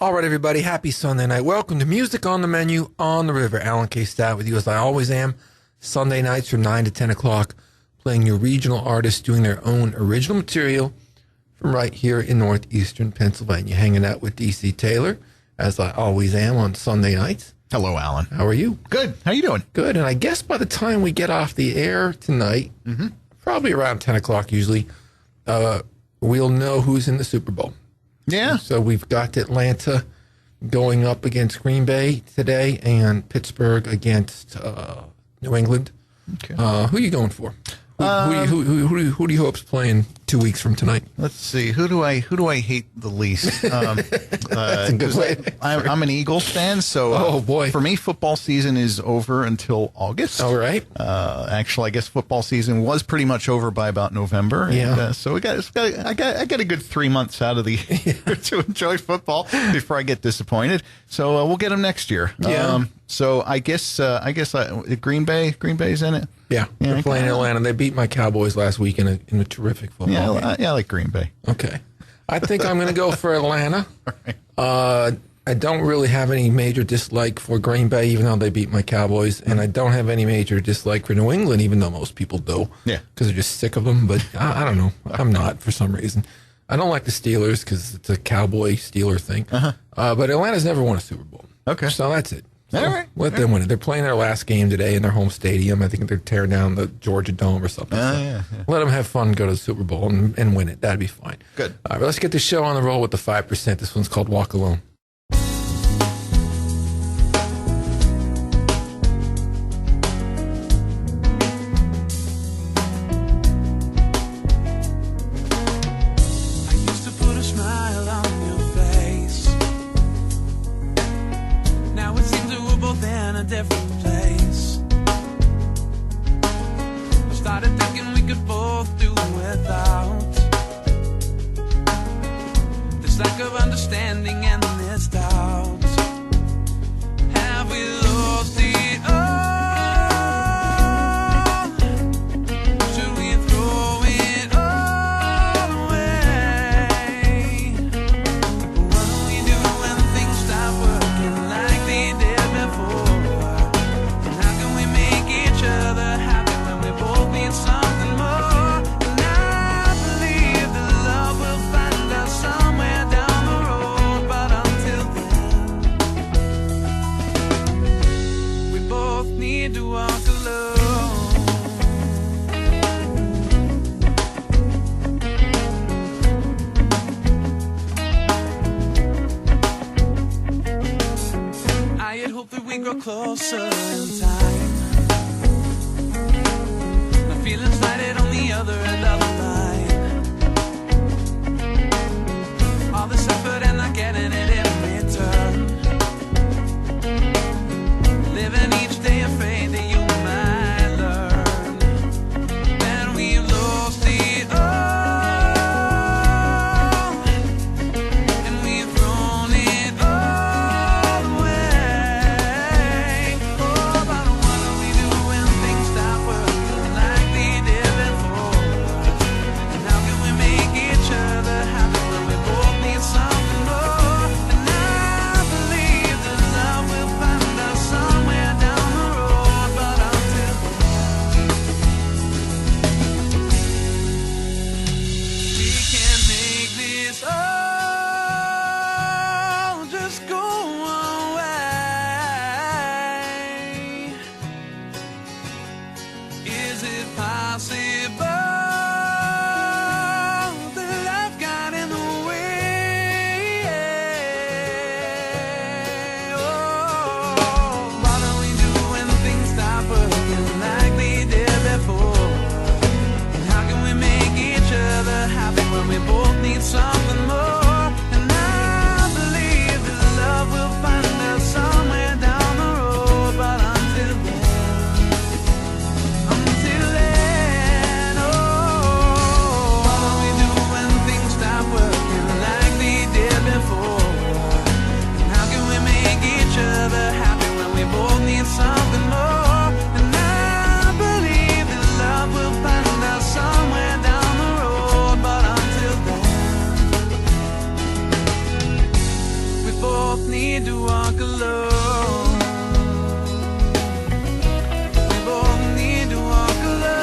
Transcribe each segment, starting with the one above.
All right, everybody. Happy Sunday night. Welcome to Music on the Menu on the River. Alan K. Stout with you as I always am. Sunday nights from 9 to 10 o'clock, playing your regional artists doing their own original material from right here in northeastern Pennsylvania. Hanging out with D.C. Taylor, as I always am on Sunday nights. Hello, Alan. How are you? Good. How you doing? Good. And I guess by the time we get off the air tonight, probably around 10 o'clock usually, we'll know who's in the Super Bowl. Yeah. So we've got Atlanta going up against Green Bay today and Pittsburgh against New England. Okay. Who are you going for? Who do you hope's playing 2 weeks from tonight? Let's see. Who do I hate the least? That's a good way. I'm an Eagles fan, so Oh, boy. For me, football season is over until August. All right. Actually, I guess football season was pretty much over by about November. Yeah. And, so I got a good 3 months out of the year to enjoy football before I get disappointed. So we'll get them next year. Yeah. So I guess Green Bay's in it. Yeah, they're playing Atlanta. They beat my Cowboys last week in a terrific football game. I like Green Bay. Okay. I think I'm going to go for Atlanta. Right. I don't really have any major dislike for Green Bay, even though they beat my Cowboys. And I don't have any major dislike for New England, even though most people do. Yeah. Because they're just sick of them. But I don't know. I'm not for some reason. I don't like the Steelers because it's a Cowboy-Steeler thing. But Atlanta's never won a Super Bowl. Okay. So that's it. So All right. Let them win it. They're playing their last game today in their home stadium. I think they're tearing down the Georgia Dome or something. Yeah. Let them have fun, go to the Super Bowl, and win it. That'd be fine. Good. All right, let's get the show on the roll with the 5%. This one's called Walk Alone. I used to put a smile on your face. Now it seems that we're both in a different place. I started thinking we could both do without this lack of understanding and this doubt. Have we lost it all? Should we throw it all away? What do we do when things stop working like they did before? And how can we make each other happy when we both need something more? And I believe that love will find us somewhere down the road, but until then, we both need to walk alone. I had hoped that we'd grow closer in time. My feelings lighted on the other end of the line. All this effort and not getting it in return. Living each day afraid that you might learn that we've lost it all, and we've thrown it all away. Oh, but what do we do when things stop working like they did before? And how can we make each other happy when we both need something more? And I believe that love will find us somewhere down the road, but until we can make this all just go away. Is it possible that I've got in the way? Oh, what do we do when things stop working like they did before? And how can we make each other happy when we both need something more? And I believe that love will find us somewhere down the road, but until then, oh, what do we do when things stop working like they did before? And how can we make each other happy when we both need something more? And I believe that love will find us somewhere down the road, but until then, we both need to walk alone. We both need to walk alone.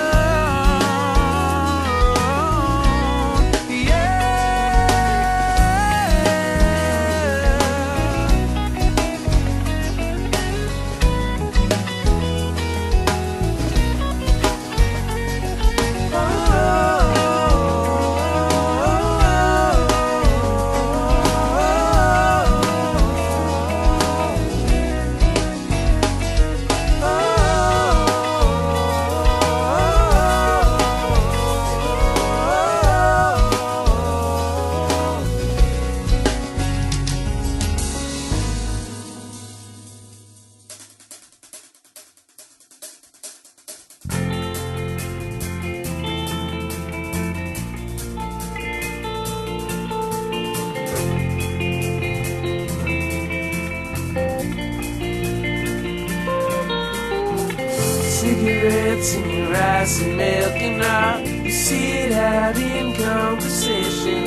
Cigarettes in your eyes and milking up. You see it out in conversation.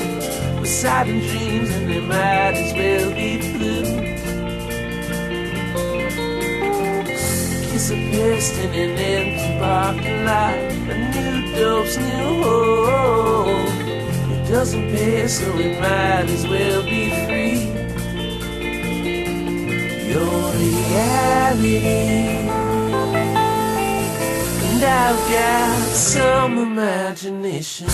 We're siding dreams and they might as well be blue. Kiss a pest in an empty parking lot. A new dope's new home. It doesn't pay, so it might as well be free. Your reality. And I've got some imagination.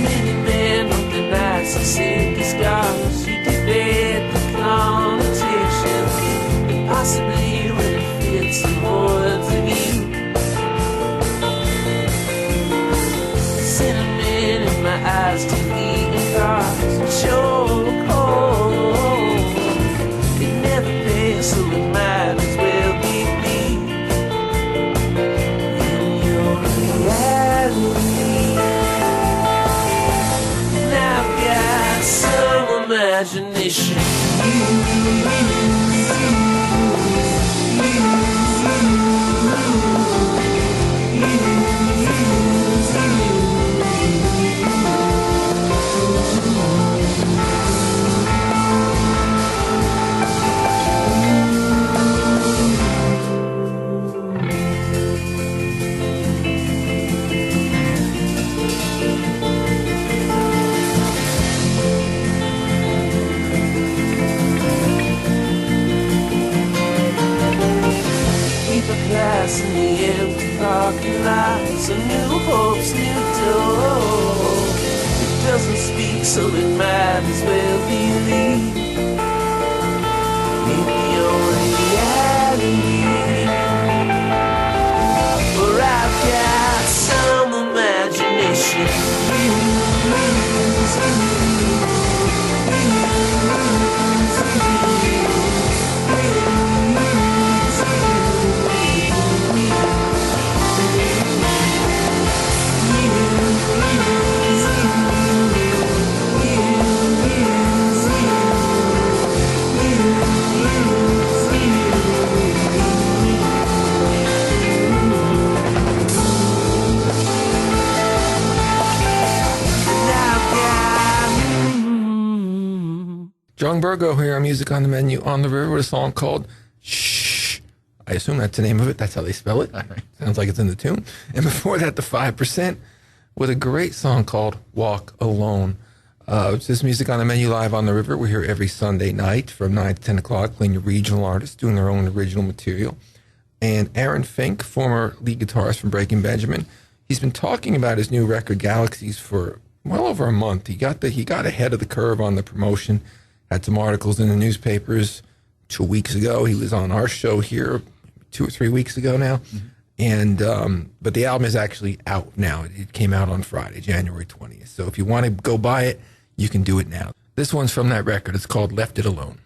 Many men on the nights and sick scars. You debate the connotation, and possibly when it fits the words of you. Cinnamon in my eyes to eating cars. Sure cold. It never pays, so it might as well be me. In your reality. And I've got some imagination. Glass in the empty parking lots, a new hope's new door. It doesn't speak, so it might as well believe in your reality. For I've got some imagination. Jung Bergo here on Music on the Menu on the River with a song called Shh. I assume that's the name of it. That's how they spell it. Sounds like it's in the tune. And before that, the 5% with a great song called Walk Alone. It's this Music on the Menu live on the River. We're here every Sunday night from 9 to 10 o'clock playing your regional artists doing their own original material. And Aaron Fink, former lead guitarist from Breaking Benjamin, he's been talking about his new record Galaxies for well over a month. He got ahead of the curve on the promotion. Had some articles in the newspapers 2 weeks ago. He was on our show here 2 or 3 weeks ago now. Mm-hmm. And but the album is actually out now. It came out on Friday, January 20th. So if you want to go buy it, you can do it now. This one's from that record. It's called Left It Alone.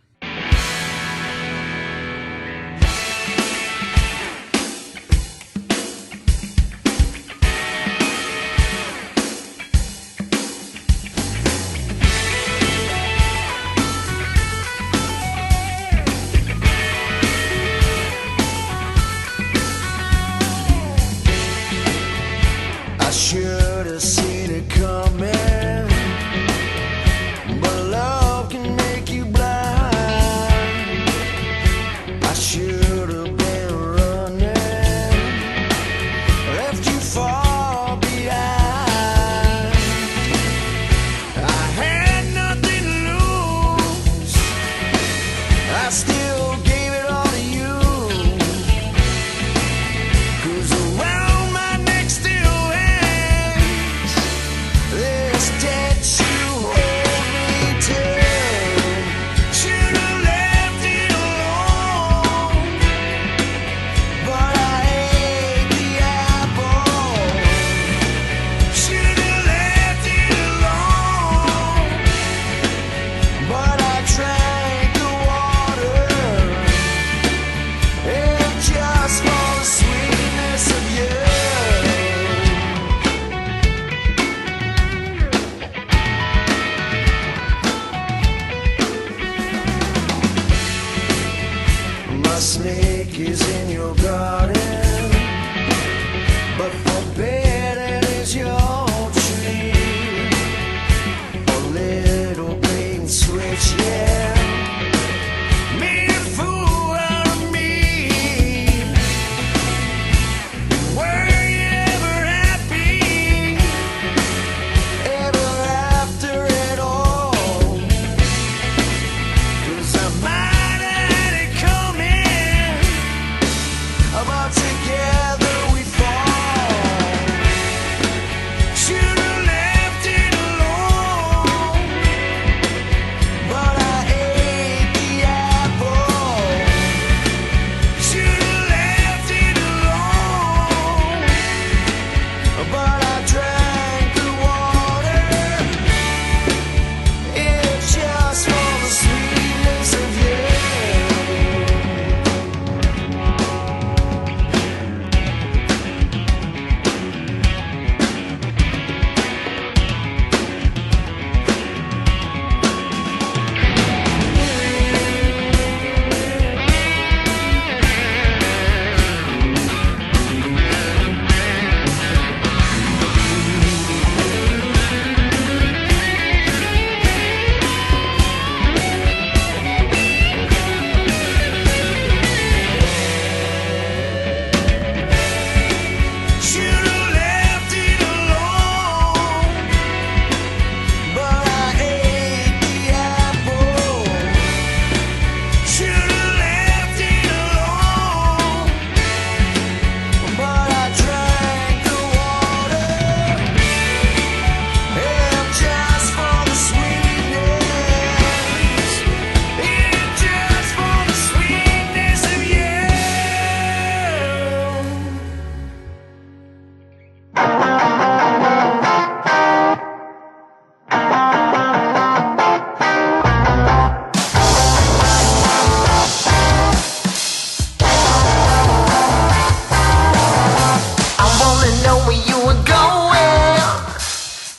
a snake is in your garden, but forbidden is your tree. A little bait switch, yeah, made a fool out of me. Were you ever happy, ever after it all? 'Cause I might have had it coming, but together we fall. Should've left it alone, but I ate the apple. Should've left it alone, but I drank the water. It's just for the sweetness of you. Should've left it alone, but I ate the apple. Should've left it alone, but I drank the water. And just for the sweetness, and just for the sweetness of you. I wanna know where you were going.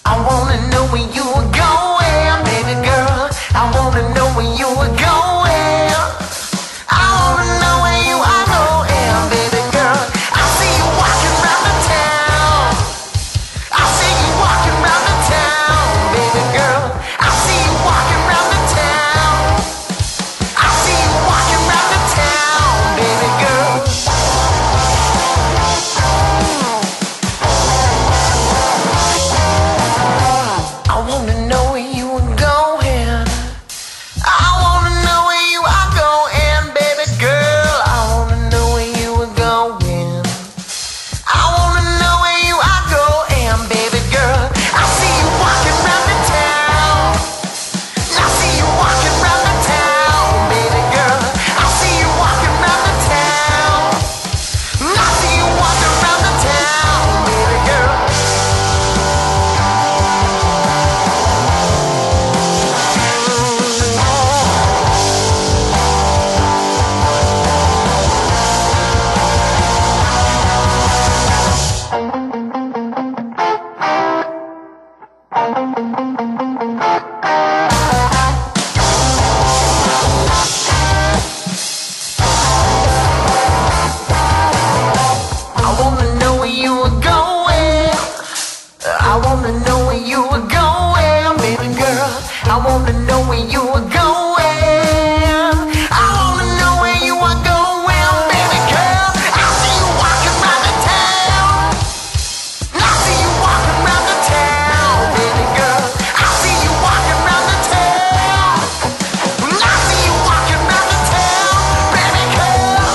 I wanna know where you were going, baby girl. I wanna know where you were going. I wanna know where you are going, baby girl. I see you walking round the town. I see you walking round the town, baby girl. I see you walking round the town. I see you walking round the town, baby girl. I wanna know where you were going. I wanna know where you are going, baby girl. I wanna know where you were going. I wanna know where you are going, baby girl. I see you walking round the town. I see you walking round the town, baby girl. I see you walking round the town. I see you walking round the town, baby girl. I wanna know where you were going. I wanna know where you were going, baby girl. I wanna know where you were going. I wanna know where you are going, baby girl. I see you walking round the town. I see you walking round the town, baby girl. I see you walking round the town. I see you walking round the town, baby girl.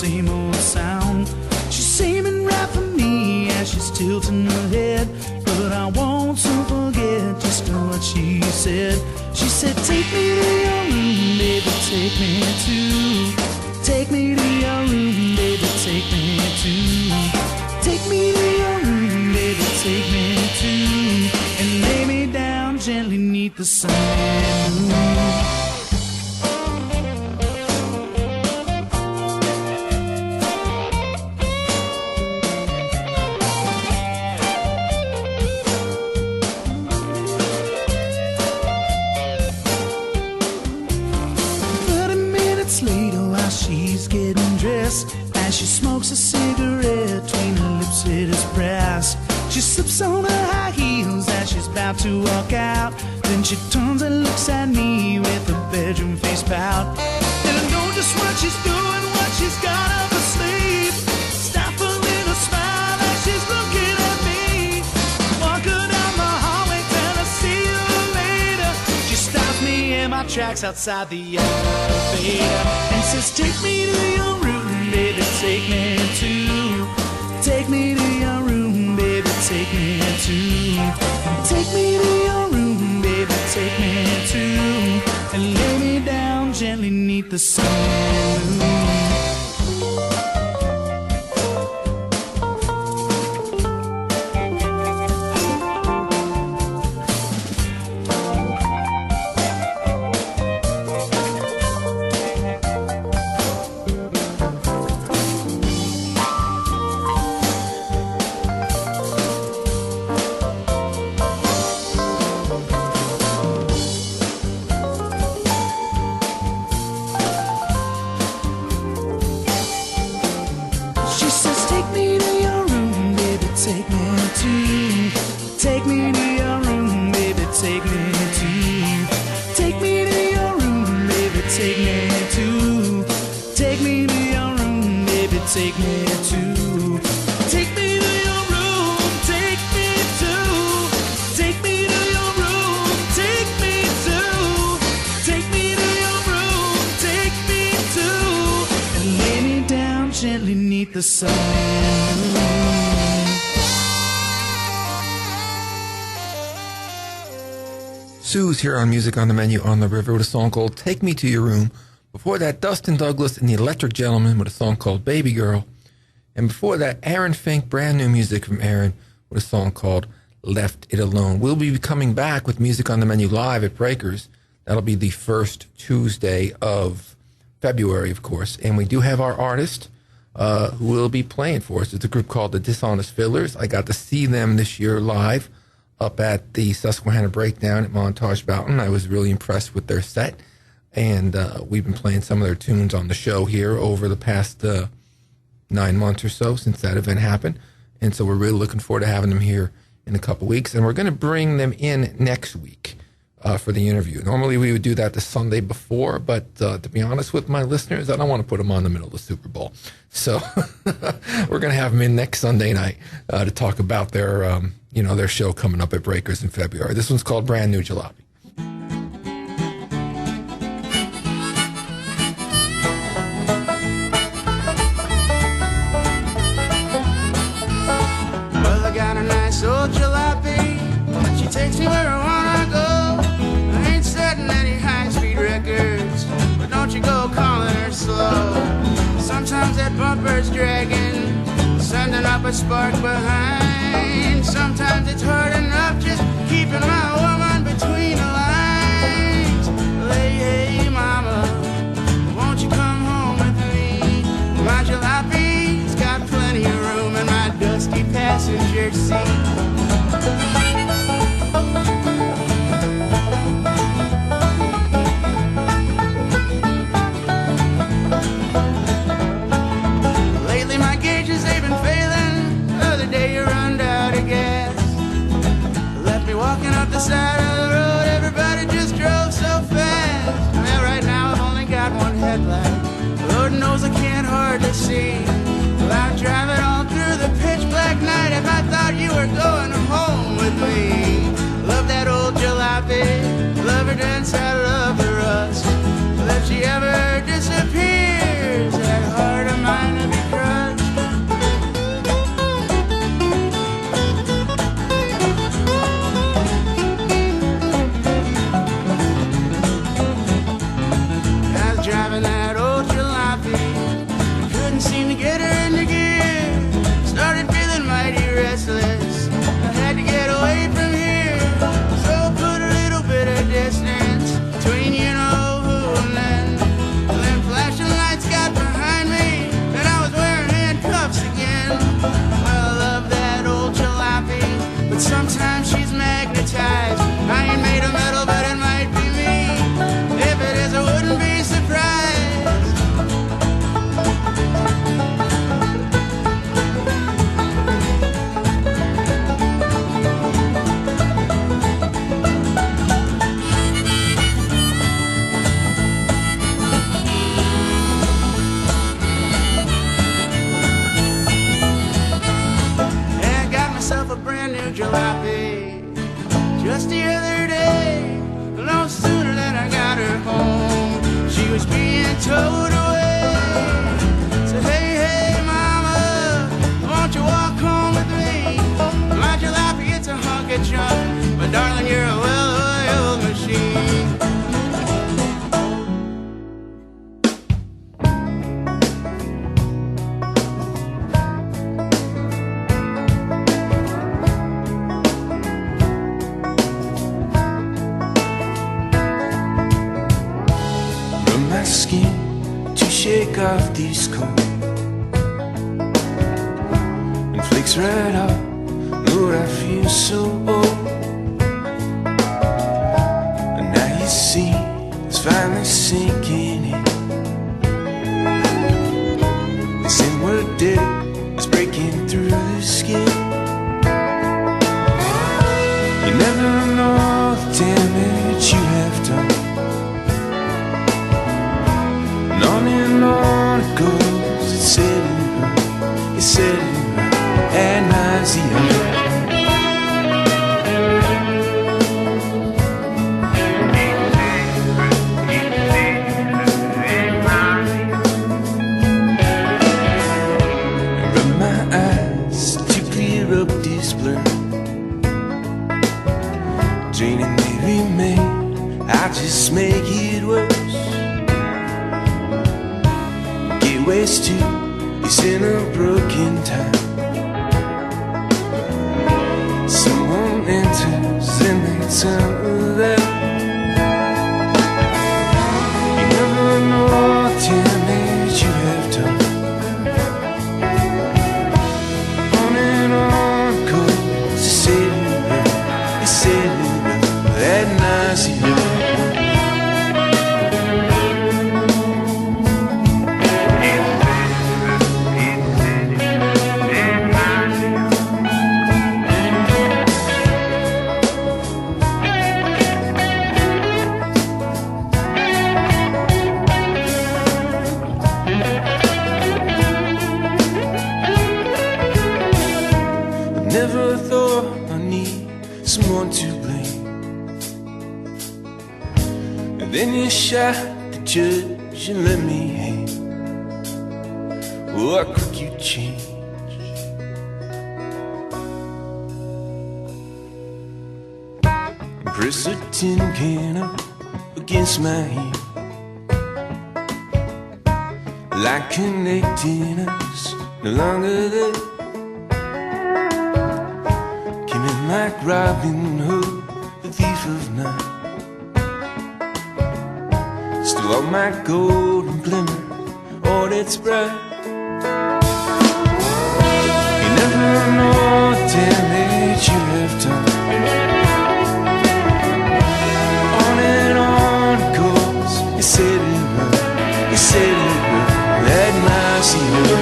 same old sound. tilting her head. But I won't soon forget just what she said. She said, take me to your room, baby, take me to. Take me to your room, baby, take me to. Take me to your room, baby, take me to. And lay me down gently neath the sun and moon. She's getting dressed as she smokes a cigarette between her lips, it is pressed. She slips on her high heels as she's about to walk out. Then she turns and looks at me with a bedroom face pout. And I know just what she's doing, what she's got up her sleeve. Stop a little smile as she's looking at me. Walk her down the hallway, tell her see you later. She stops me in my tracks outside the elevator and says, take me to your room, baby, take me to. Take me to your room, baby, take me to. Take me to your room, baby, take me to. And lay me down gently neath the sun and moon. Take me to. Take me to your room, take me to. Take me to your room, take me to. Take me to your room, take me to. And lay me down gently neath the sun and moon. Suze here on Music on the Menu on the River with a song called Take Me to Your Room. Before that, Dustin Douglas and the Electric Gentleman with a song called Baby Girl. And before that, Aaron Fink, brand new music from Aaron with a song called Left It Alone. We'll be coming back with Music on the Menu live at Breakers. That'll be the first Tuesday of February, of course. And we do have our artist who will be playing for us. It's a group called the Dishonest Fiddlers. I got to see them this year live up at the Susquehanna Breakdown at Montage Mountain. I was really impressed with their set. And we've been playing some of their tunes on the show here over the past 9 months or so since that event happened. And so we're really looking forward to having them here in a couple weeks. And we're going to bring them in next week for the interview. Normally we would do that the Sunday before, but to be honest with my listeners, I don't want to put them on the middle of the Super Bowl. So we're going to have them in next Sunday night to talk about their, their show coming up at Breakers in February. This one's called Brand New Jalopy. Old jalopy, she takes me where I wanna go. I ain't setting any high-speed records, but don't you go calling her slow. Sometimes that bumper's dragging, sending up a spark behind. Sometimes it's hard enough just keeping my woman between the lines. Hey, mama, won't you come home with me? My jalopy's got plenty of room in my dusty passenger seat. Lately my gauges, they've been failing. The other day you run out of gas. Left me walking up the side of the road. Everybody just drove so fast. Well, right now I've only got one headlight. Lord knows I can't hardly see. Well, I'm driving all through the pitch black night. If I thought you were going home with me, love that old jalopy, love her dance, I love her rust. Well, if she ever disappears, that heart of mine will be crushed. towed away. Said, hey, hey, mama, won't you walk home with me? Mind your lap, it's a hunk of junk, but darling, you're a well-oiled machine. Skin to shake off these cold and flakes right off. Lord, I feel so old. And now you see it's finally sinking in. This inward dead is breaking through the skin. You never know the damage you have done. On and on it goes, it's setting her at nauseam. Rub my eyes to clear up this blur. Draining they remain, I just make it worse. Ways to is in a broken time. Someone enters and they tell them you never know the damage you have done. On and on goes, it's sailing that nausea. Never thought I need someone to blame. And then you shot the judge and let me hang. Oh, how quick you change. Press a tin can up against my hand, like connecting us no longer there. Like Robin Hood, the thief of night, still on my golden glimmer, all that's bright. You never know the damage you have done. On and on it goes, you said it right, that nausea.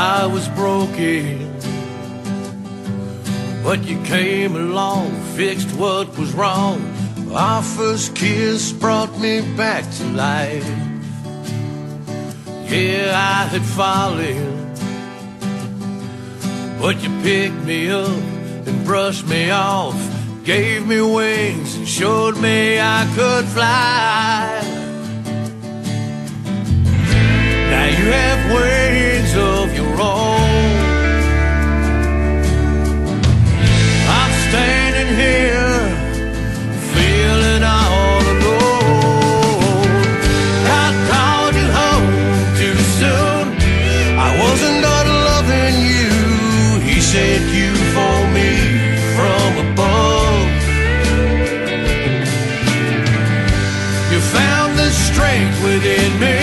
I was broken, but you came along, fixed what was wrong. Our first kiss brought me back to life. Yeah, I had fallen, but you picked me up and brushed me off, gave me wings and showed me I could fly. Now you have wings of your own. I'm standing here feeling all alone. I called you home too soon. I wasn't done loving you. He sent you for me from above. You found the strength within me.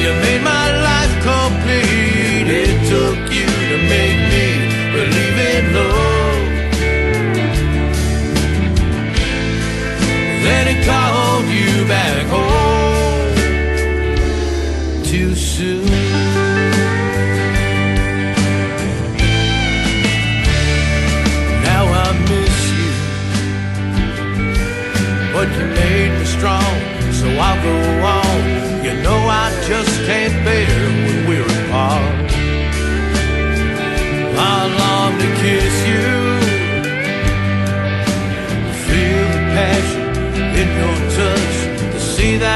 You made my life complete. It took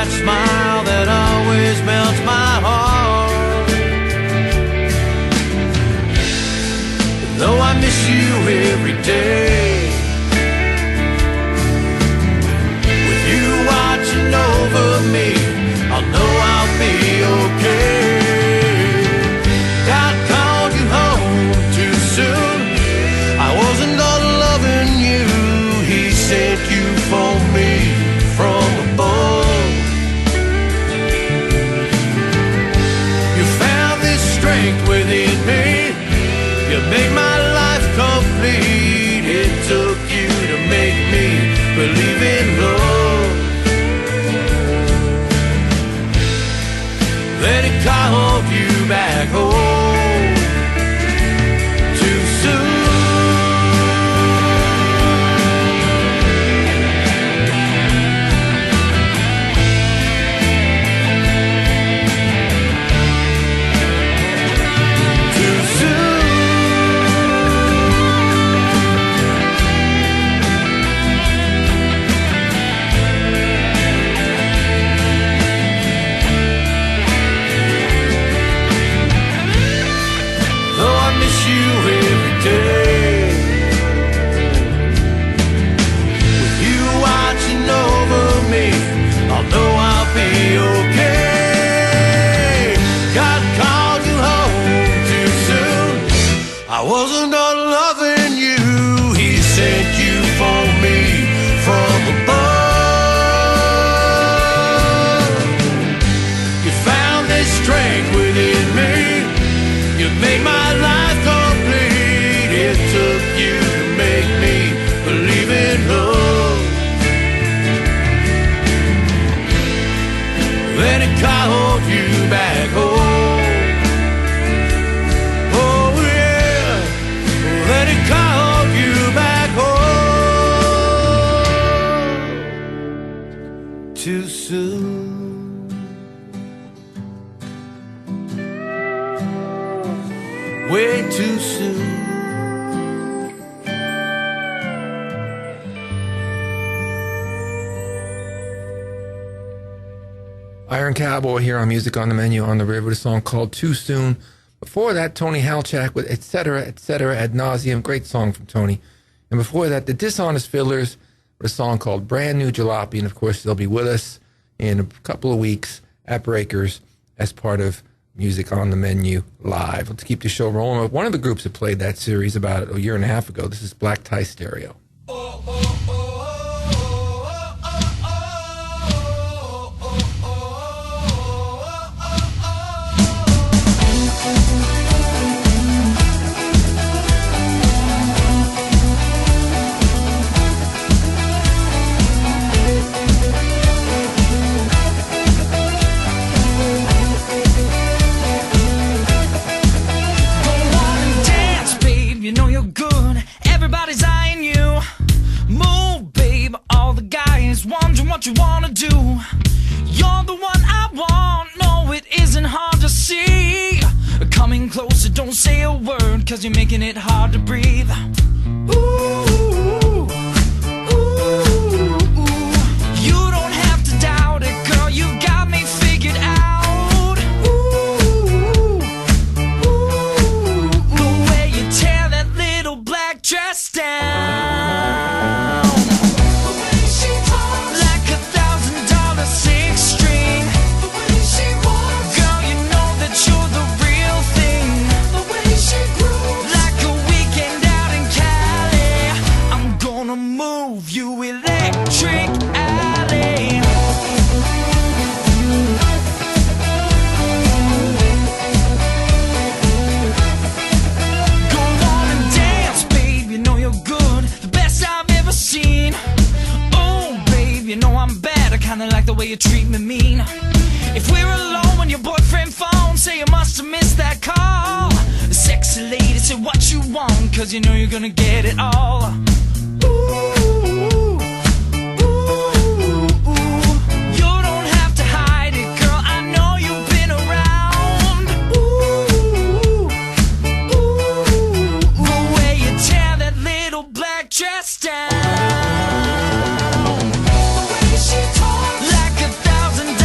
that smile that always melts my heart. Though I miss you every day, with you watching over me, I'll know I'll be okay. God called you home too soon. I wasn't done loving you. He sent you for me from above. You found this strength within me. You made my life complete. It took you to make me believe in love. Then it called you back home too soon. I wasn't done loving you. He sent you for me from above. You found this strength within me. You made my life complete. It took you to make me believe in love. Then it called you back home. Called you back home too soon. Way too soon. Iron Cowboy here on Music on the Menu on the River, with a song called Too Soon. Before that, Tony Halachak with etc., ad nauseum. Great song from Tony. And before that, the Dishonest Fiddlers with a song called Brand New Jalopy. And of course, they'll be with us in a couple of weeks at Breakers as part of Music on the Menu Live. Let's keep the show rolling with one of the groups that played that series about a year and a half ago. This is Black Tie Stereo. You know you're good, everybody's eyeing you. Move, babe, all the guys wondering what you wanna do. You're the one I want, no, it isn't hard to see. Coming closer, don't say a word, cause you're making it hard to breathe. Ooh, ooh, ooh. You don't have to doubt it, girl, you got me figured out. Dressed down, the way she talks, like $1,000 six string. The way she walks, girl, you know that you're the real thing. The way she grooves, like a weekend out in Cali. I'm gonna move you electric alley. Seen. Oh, babe, you know I'm bad. I kinda like the way you treat me mean. If we're alone when your boyfriend phones, say you must have missed that call. The sexy lady said what you want, cause you know you're gonna get it all. Ooh, ooh, ooh, ooh. You don't have to hide it, girl, I know you've been around. Ooh, ooh, ooh. The way you tear that little black dress down. The way she talks, like $1,000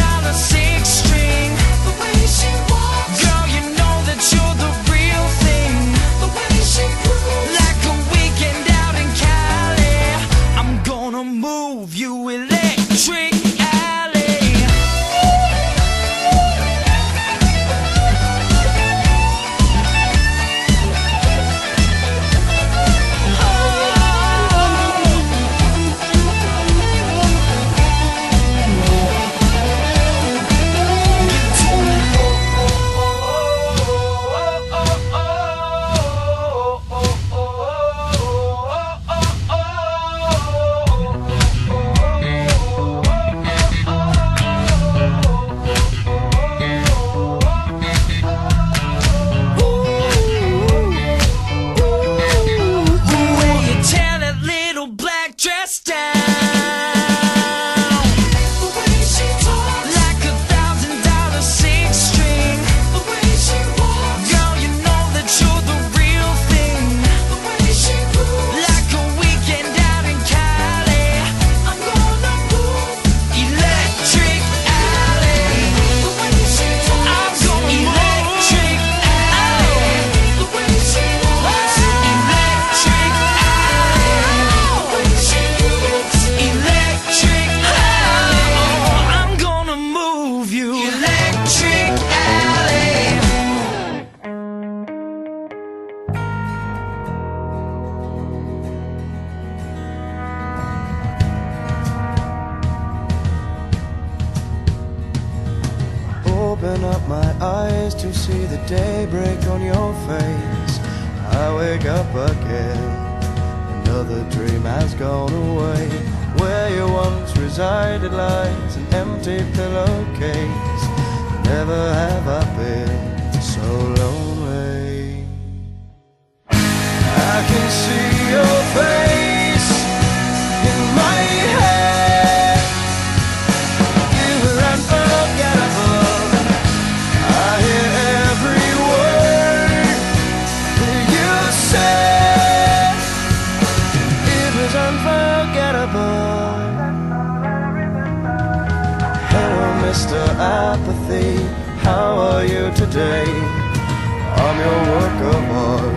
open up my eyes to see the daybreak on your face. I wake up again, another dream has gone away. Where you once resided lies an empty pillowcase. Never have I been so lonely. I can see your face in my head. You were unforgettable. I hear every word that you said. It was unforgettable. Hello, Mr. Apathy, how are you today? I'm your work of art.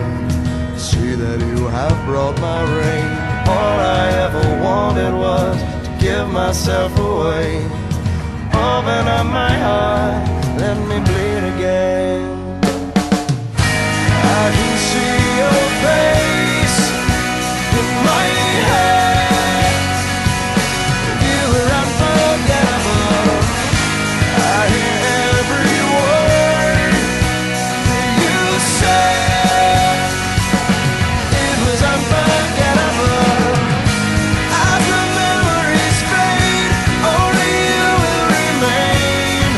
See that you have brought my rain. All I ever wanted was to give myself away. Open up my heart, let me bleed again. I can see your face in my head. You were unforgettable. I hear every word that you said. It was unforgettable. As the memories fade, only you will remain.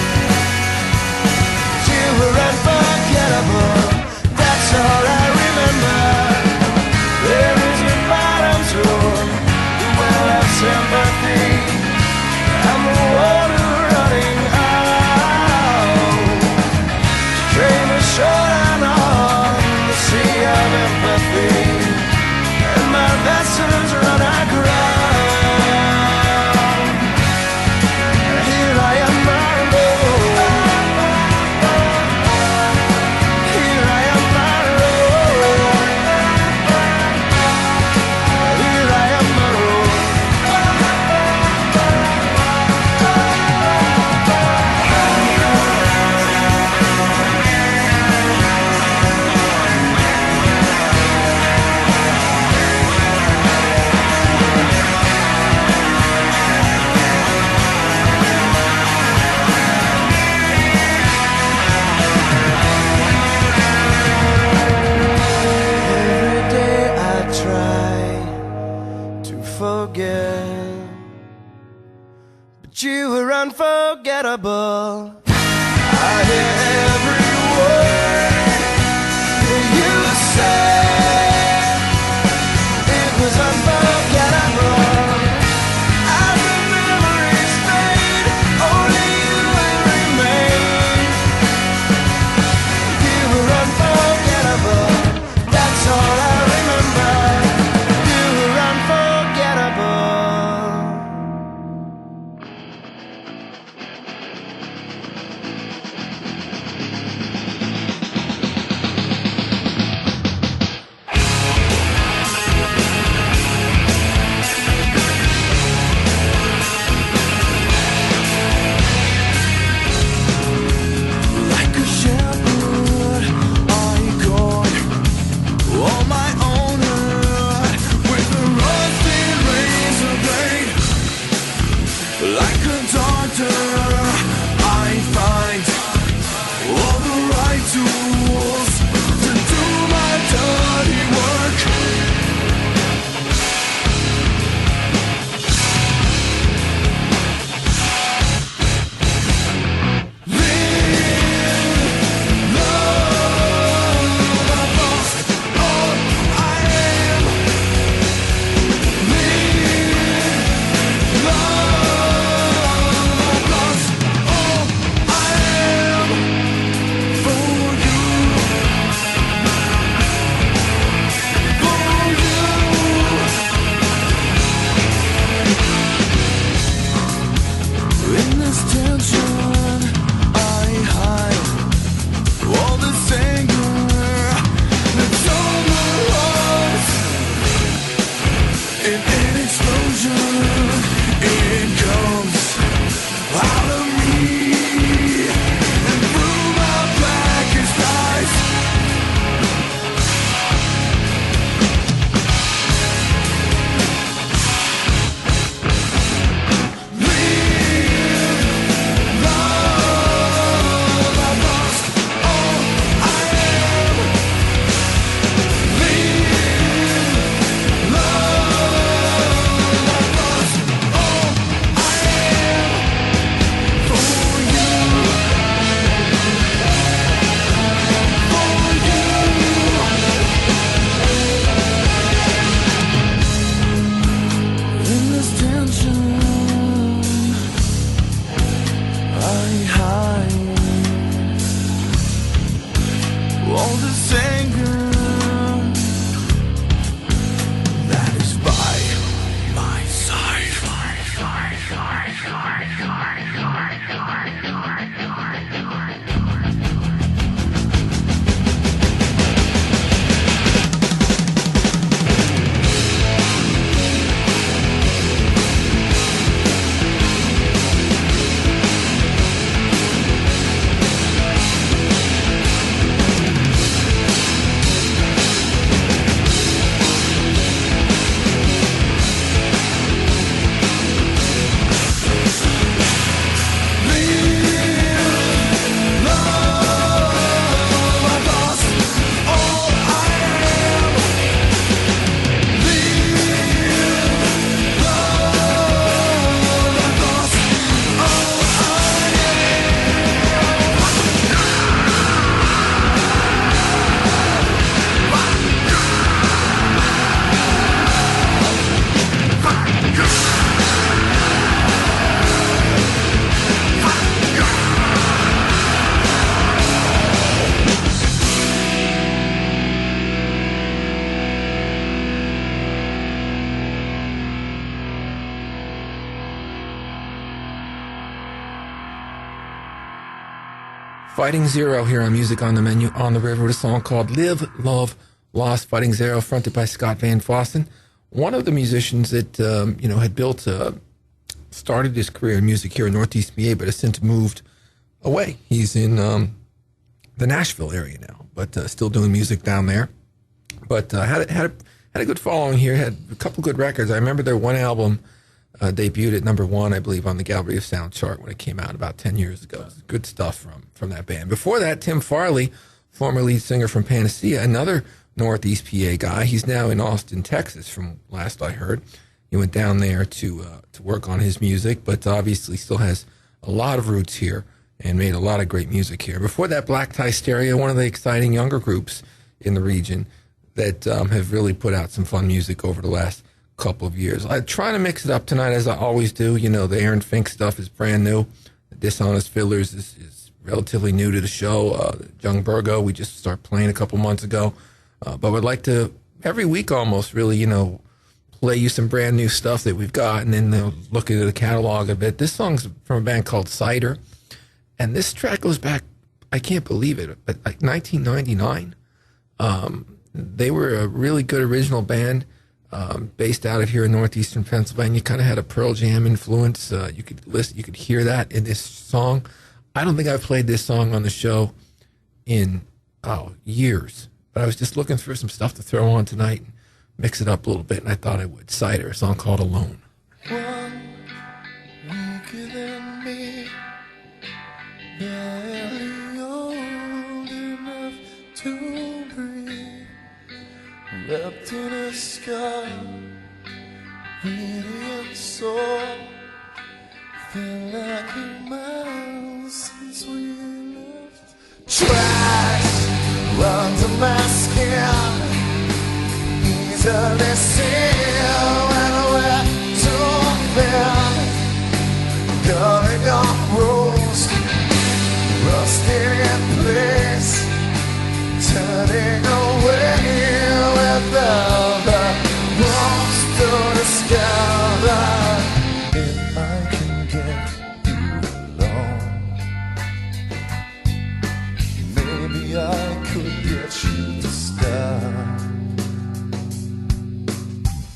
You were unforgettable. That's all I remember. There is a bottom to the well of sympathy. I'm the water running out. Dream is short and on the sea of empathy, and my vessels run aground. Here I am, my Lord. Here I am, my Lord. Here I am, my Lord. Every day I try to forget, but you were unforgettable. I hear every word that you said. It was unforgettable. As the memories fade, only you will remain. You were unforgettable. That's all I remember. You were unforgettable. Like a shepherd, I guard all my owner with a rusted razor blade. Like a doctor, I find all the right tools to do my dirty work. In this tension, I hide all this anger that's on the rise. In an explosion, it comes out of me and through my blackest eyes. Leave love Fighting Zero here on Music on the Menu on the River with a song called Live, Love, Lost. Fighting Zero, fronted by Scott Van Fossen, one of the musicians that, had built, started his career in music here in Northeast PA, but has since moved away. He's in the Nashville area now, but still doing music down there. But had a good following here, had a couple good records. I remember their one album debuted at number 1, I believe, on the Gallery of Sound chart when it came out about 10 years ago. Good stuff from that band. Before that, Tim Farley, former lead singer from Panacea, another Northeast PA guy. He's now in Austin, Texas, from last I heard. He went down there to work on his music, but obviously still has a lot of roots here and made a lot of great music here. Before that, Black Tie Stereo, one of the exciting younger groups in the region that have really put out some fun music over the last couple of years. I try to mix it up tonight, as I always do. You know, the Aaron Fink stuff is brand new. The Dishonest Fiddlers is relatively new to the show. Jung Bergo, we just started playing a couple months ago. But we'd like to, every week almost, really, play you some brand new stuff that we've got, and then look into the catalog a bit. This song's from a band called Cider, and this track goes back, I can't believe it, but like 1999. They were a really good original band, based out of here in northeastern Pennsylvania. Kind of had a Pearl Jam influence. You could hear that in this song. I don't think I've played this song on the show in years, but I was just looking for some stuff to throw on tonight and mix it up a little bit, and I thought I would. Cider, a song called Alone. One weaker than me, barely old enough to breathe, wrapped in a scar, radiant soul, feel like a miles since we left. Tracks under my skin, easily seen when we're too thin, going off roads, rusting in place, turning away without the walls to discover. If I can get you alone, maybe I could get you to stop.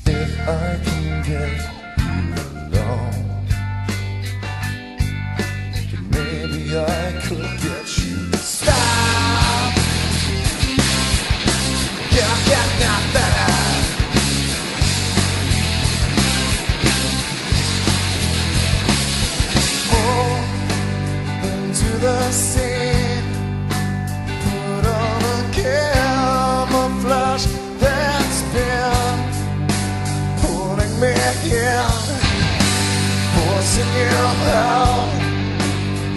If I can get you alone, maybe I could get you to stop. Yeah, not better. More into the scene, put on a camouflage that's been me in, forcing you out,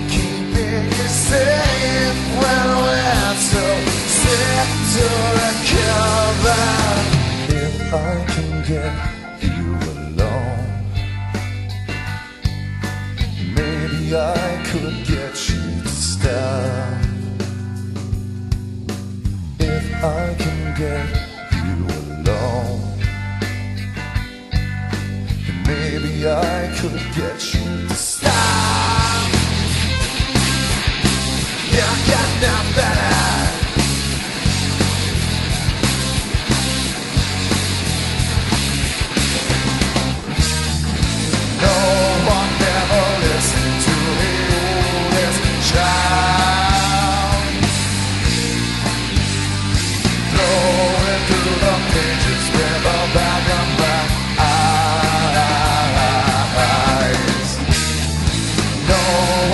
keeping you safe when we're too sick to recover. If I can get you alone, maybe I could get you to stop. If I can get you alone, maybe I could get you to stop. Yeah, not better. No one ever listened to the oldest child, flowing through the pages with a bag of black eyes. No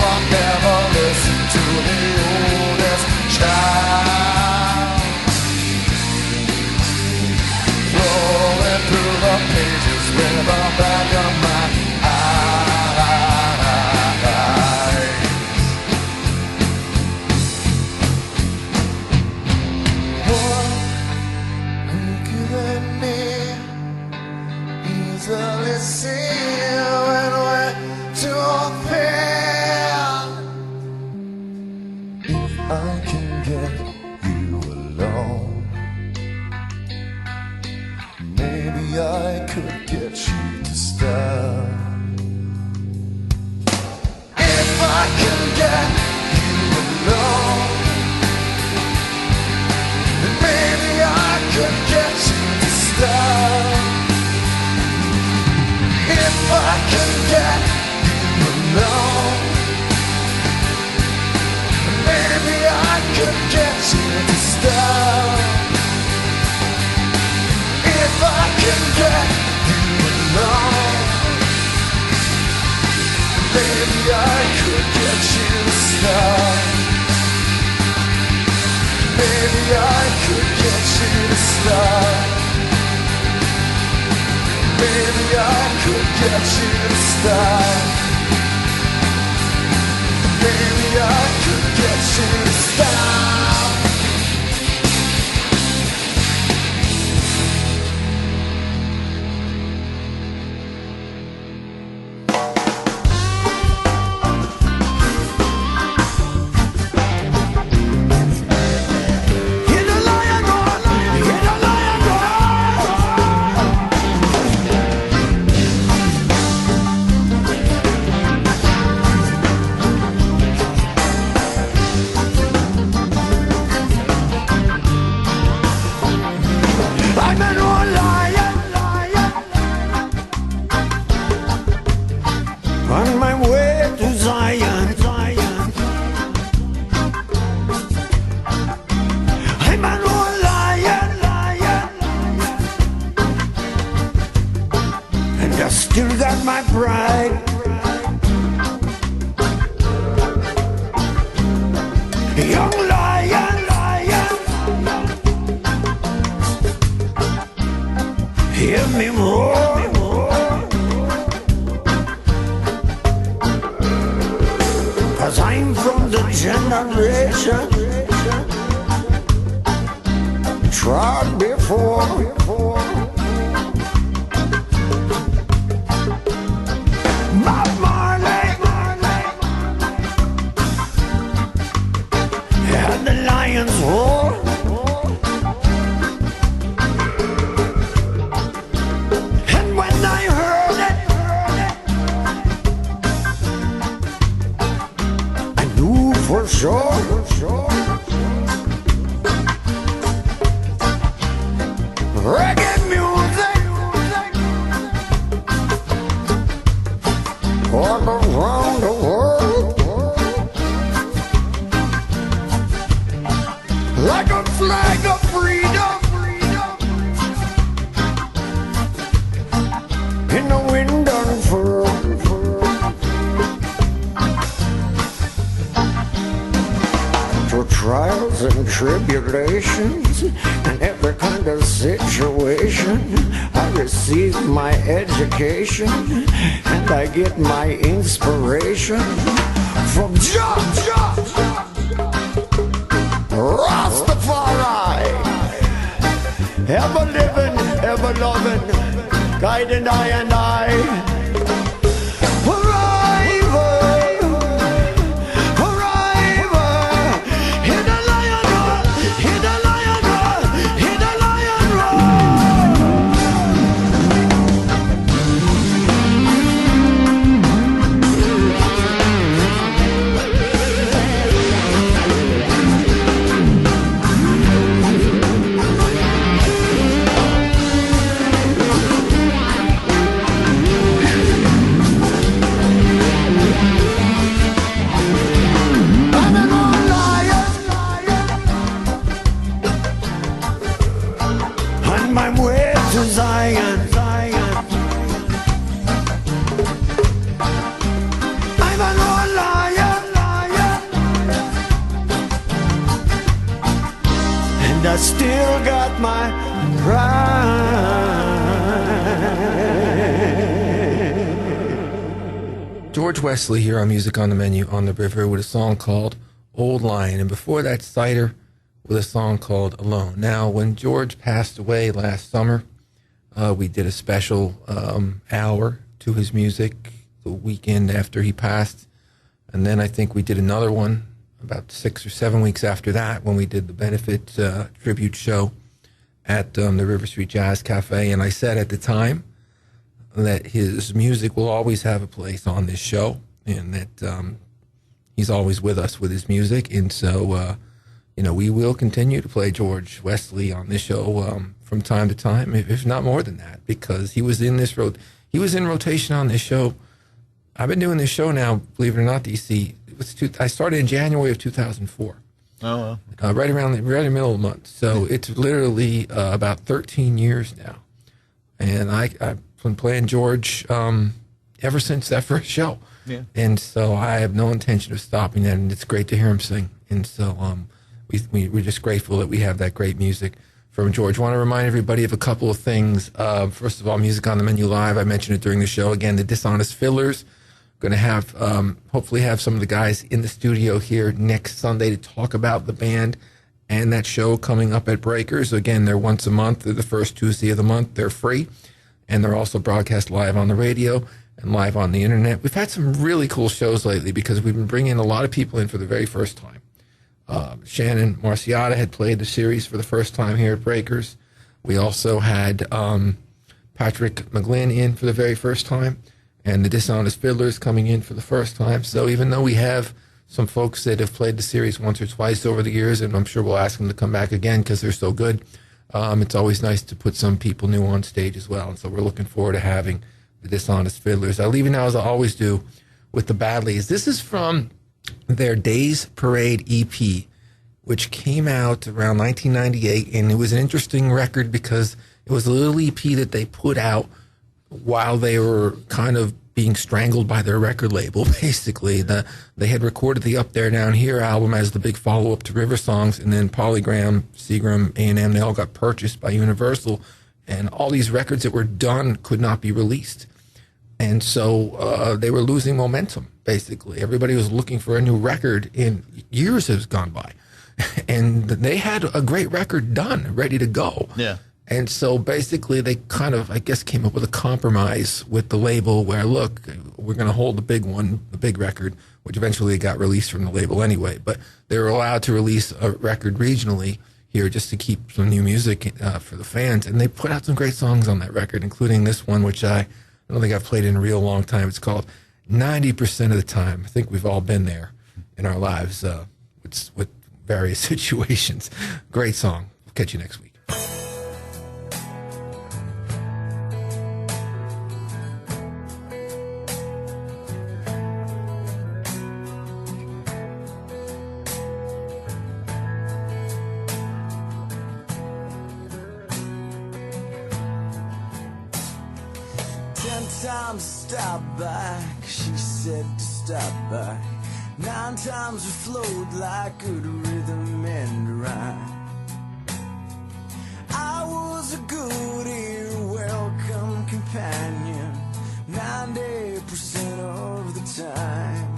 one ever listened to the oldest child, flowing through the pages with a bag of my eyes. One weaker than me, easily seen when we're too thin. If I can get you alone, maybe I could get you to stop. If I can get you alone, If I can get him alone, maybe I could get you to stop. If I can get him alone, maybe I could get you to stop. Maybe I could get you to stop. Maybe I could get you to stop. Maybe I could get you to stop. On my way to Zion, I'm an old lion, and I still got my pride. Young lion, hear me roar. Cause I'm from the generation trod before. Bob Marley had the lion's roar. And when I heard it, for sure. Reggae music all around the world, like a flag of freedom in the wind unfurled. Trials and tribulations and every kind of situation, I received my education and I get my inspiration from Jung, Rastafari, ever living, ever loving, guiding I and I. I still got my pride. George Wesley here on Music on the Menu on the River with a song called Old Lion. And before that, Cider with a song called Alone. Now, when George passed away last summer, we did a special hour to his music the weekend after he passed. And then I think we did another one about 6 or 7 weeks after that when we did the benefit tribute show at the River Street Jazz Cafe. And I said at the time that his music will always have a place on this show and that he's always with us with his music. And so, we will continue to play George Wesley on this show from time to time, if not more than that, because he was in this road. He was in rotation on this show. I've been doing this show now, believe it or not, DC. I started in January of 2004. Oh, well. Right in the middle of the month. So it's literally about 13 years now. And I've been playing George ever since that first show. Yeah. And so I have no intention of stopping that, and it's great to hear him sing. And so we're just grateful that we have that great music from George. I want to remind everybody of a couple of things. First of all, Music on the Menu Live. I mentioned it during the show. Again, the Dishonest Fiddlers. Going to have, hopefully have some of the guys in the studio here next Sunday to talk about the band and that show coming up at Breakers. Again, they're once a month. They're the first Tuesday of the month. They're free. And they're also broadcast live on the radio and live on the internet. We've had some really cool shows lately because we've been bringing a lot of people in for the very first time. Shannon Marciata had played the series for the first time here at Breakers. We also had Patrick McGlynn in for the very first time, and the Dishonest Fiddlers coming in for the first time. So even though we have some folks that have played the series once or twice over the years, and I'm sure we'll ask them to come back again because they're so good, it's always nice to put some people new on stage as well. And so we're looking forward to having the Dishonest Fiddlers. I'll leave you now, as I always do, with the Badlees. This is from their Days Parade EP, which came out around 1998, and it was an interesting record because it was a little EP that they put out while they were kind of being strangled by their record label, basically. They had recorded the Up There Down Here album as the big follow-up to River Songs, and then Polygram, Seagram, A&M, they all got purchased by Universal, and all these records that were done could not be released. And so they were losing momentum, basically. Everybody was looking for a new record, and years has gone by. And they had a great record done, ready to go. Yeah. And so basically they kind of, I guess, came up with a compromise with the label where, look, we're going to hold the big one, the big record, which eventually got released from the label anyway. But they were allowed to release a record regionally here just to keep some new music for the fans. And they put out some great songs on that record, including this one, which I don't think I've played in a real long time. It's called 90% of the Time. I think we've all been there in our lives with various situations. Great song. We'll catch you next week. 10 times stop by, 'cause she said to stop by. 9 times we flowed like good rhythm and rhyme. I was a goodie, welcome companion, 90% of the time.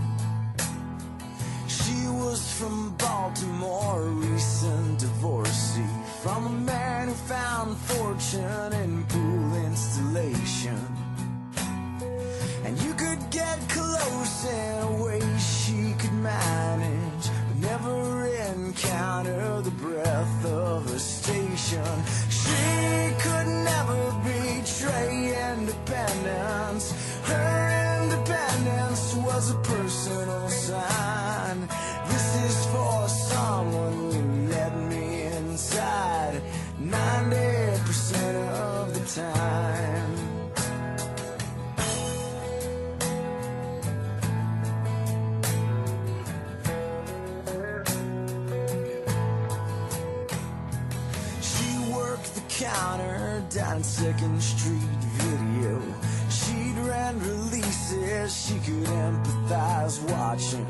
She was from Baltimore, recent divorcee, from a man who found fortune in pool installation. And you could get close in a way she could manage, but never encounter the breath of a station. She could never betray independence. Her independence was a personal sign. This is for someone who let me inside 90% of the time. Counter down 2nd Street Video. She'd rent releases she could empathize watching.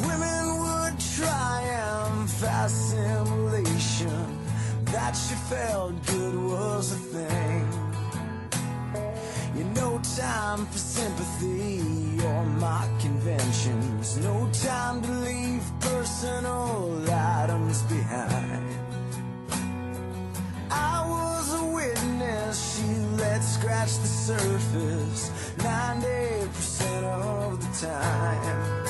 Women would triumph assimilation. That she felt good was a thing. You no time for sympathy or mock conventions. No time to leave personal items behind. I was a witness, she let scratch the surface 90% of the time.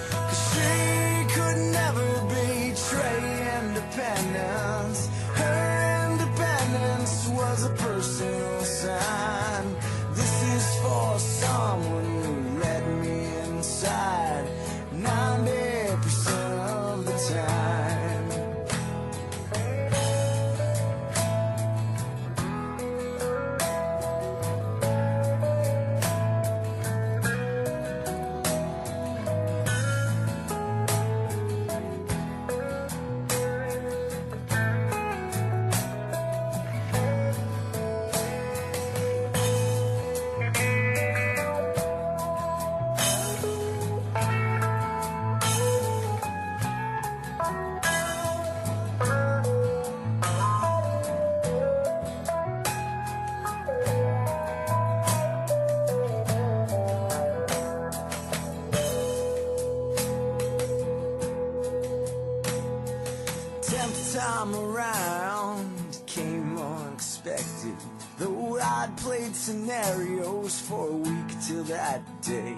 'Cause she could never betray independence. Her independence was a personal sign. This is for someone who let me inside 90% of the time. time around it came unexpected. Though I'd played scenarios for a week till that day,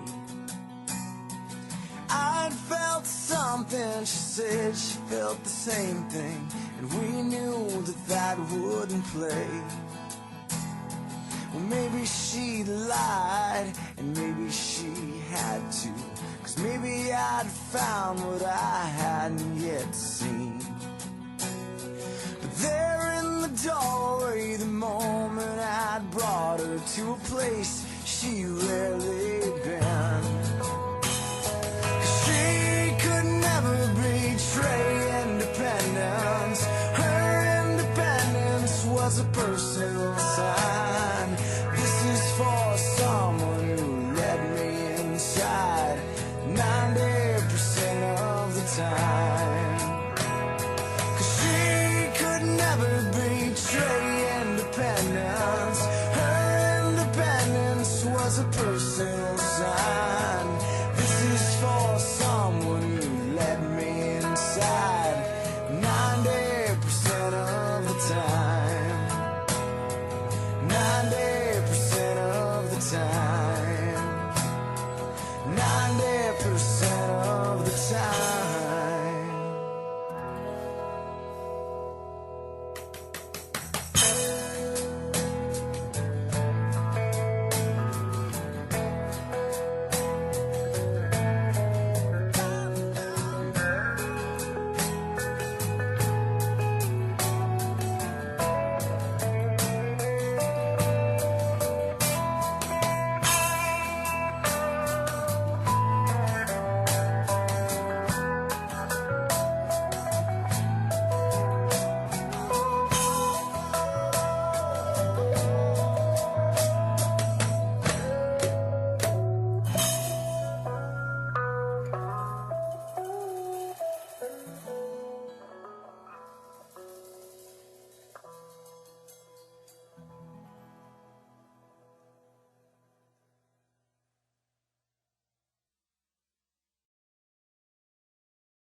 I'd felt something. She said she felt the same thing, and we knew that that wouldn't play. Well, maybe she lied, and maybe she had to, 'cause maybe I'd found what I hadn't yet seen. But there in the doorway, the moment I'd brought her to a place she rarely been,